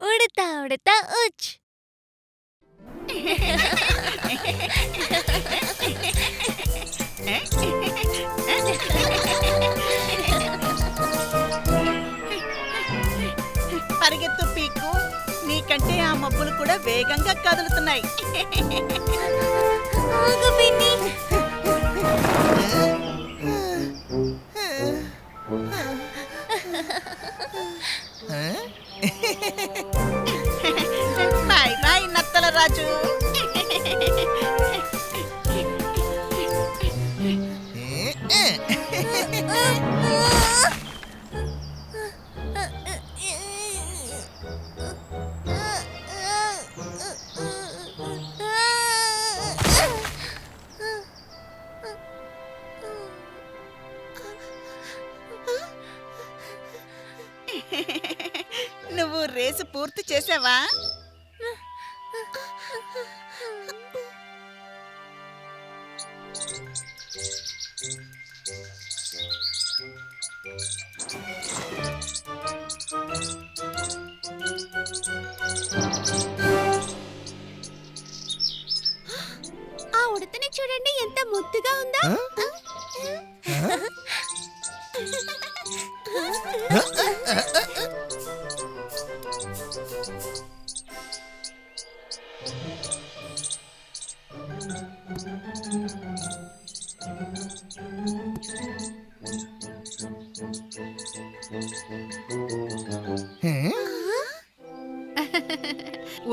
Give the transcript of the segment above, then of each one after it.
ఉడతా ఉడతా ఉచ్. పరిగెత్తు పీకు, నీకంటే ఆ మబ్బులు కూడా వేగంగా కదులుతున్నాయి. ఆగు పిన్ని. బాయ్ బాయ్ నత్తల రాజు. నువ్వు రేసు పూర్తి చేసావా? ఆ ఉడతని చూడండి ఎంత ముద్దుగా ఉందో.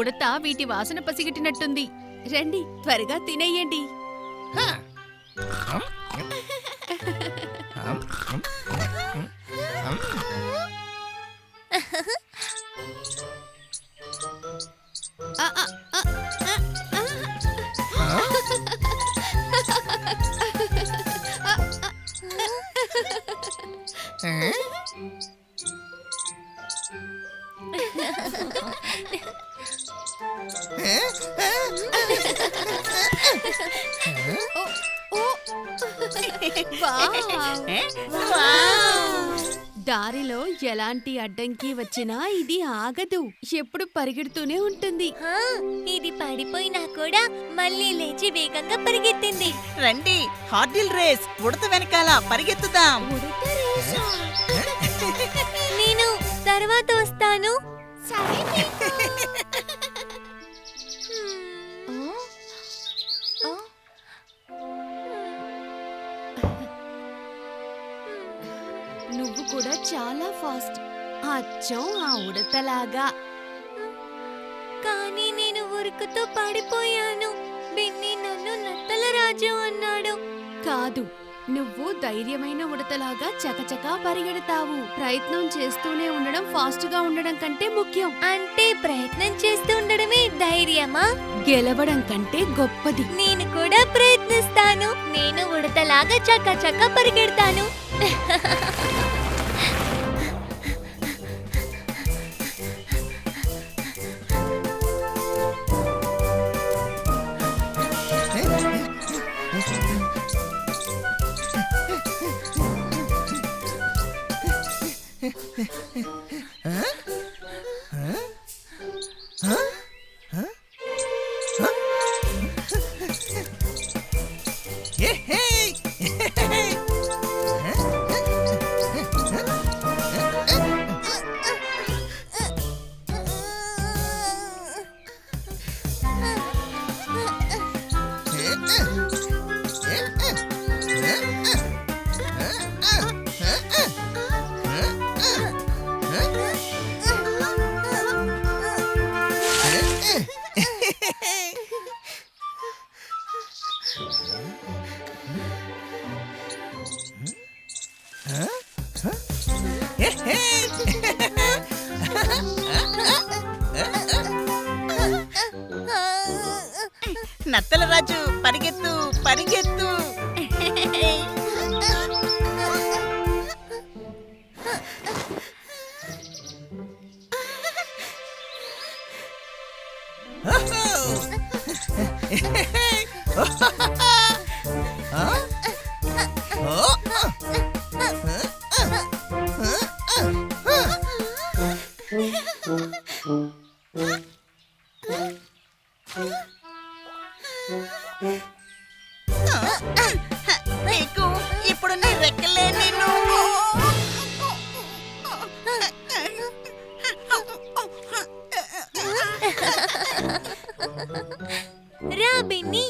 ఉడత వీటి వాసన పసిగట్టినట్టుంది. రండి త్వరగా తినేయండి. ఆ, ఆ, ఆ, ఆ, దారిలో ఎలాంటి అడ్డంకి వచ్చినా ఇది ఆగదు. ఎప్పుడు పరిగెడుతూనే ఉంటుంది. ఇది పడిపోయినా కూడా మళ్ళీ లేచి వేగంగా పరిగెత్తింది. రండి హార్డిల్ రేస్, ఉడత వెనకాల పరిగెత్తుదాం. ఉడత రేసా? నేను తర్వాత వస్తాను. సరే నువ్వు కూడా చాలా ఫాస్ట్, అచ్చం ఆ ఉడతలాగా. కానీ నేను ఉరుకుతూ పడిపోయాను. బిన్ని నన్ను నత్తల రాజు అన్నాడు. కాదు, నువ్వు ధైర్యమైన ఉడతలాగా చకచకా పరిగెడతావు. ప్రయత్నం చేస్తూనే ఉండడం ఫాస్ట్ గా ఉండడం కంటే ముఖ్యం. అంటే ప్రయత్నం చేస్తూ ఉండడమే ధైర్యమా? గెలవడం కంటే గొప్పది. నేను కూడా ప్రయత్నిస్తాను. నేను ఉడతలాగా చకచక పరిగెడతాను. నత్తల రాజు పరిగెత్తు పరిగెత్తు. నీకు ఇప్పుడు నీ రెక్కలే నిన్ను రా బిన్ని.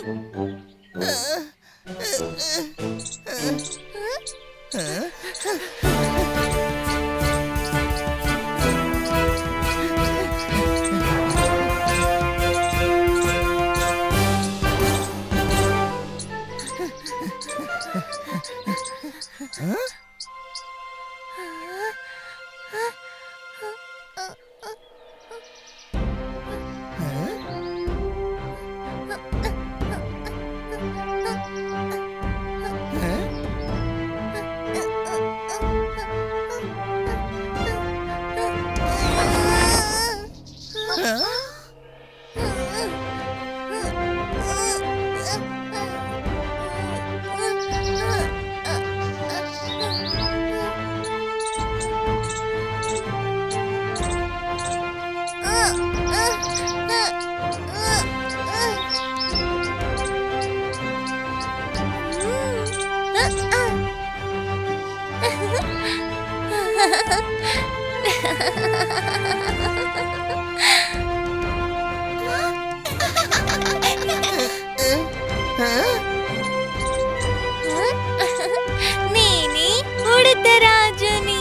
నేనే ఉడత రాజుని.